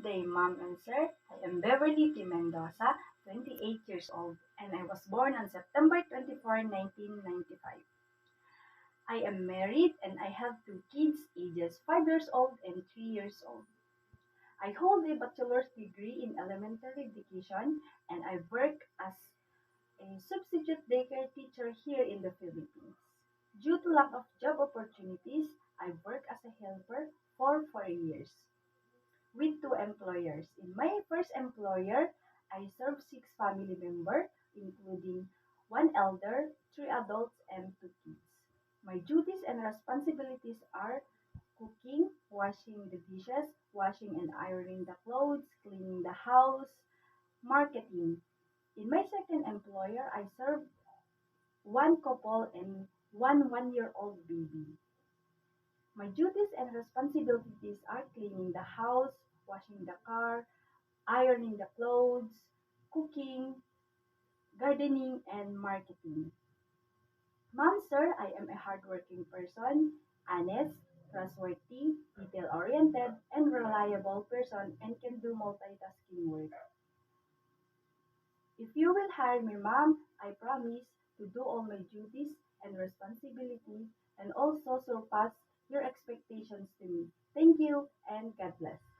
day, Mom and Sir. I am Beverly T. Mendoza, 28 years old, and I was born on September 24, 1995. I am married and I have two kids, ages 5 years old and 3 years old. I hold a bachelor's degree in elementary education and I work as a substitute daycare teacher here in the Philippines. Due to lack of job opportunities, I work as a helper for 4 years with two employers. In my first employer, I served six family members, including one elder, three adults, and two kids. My duties and responsibilities are cooking, washing the dishes, washing and ironing the clothes, cleaning the house, marketing. In my second employer, I served one couple and one-year-old baby. My duties and responsibilities are cleaning the house, washing the car, ironing the clothes, cooking, gardening, and marketing. Mom, sir, I am a hardworking person, honest, trustworthy, detail-oriented, and reliable person and can do multitasking work. If you will hire me, Mom, I promise to do all my duties and responsibilities and also surpass your expectations to me. Thank you and God bless.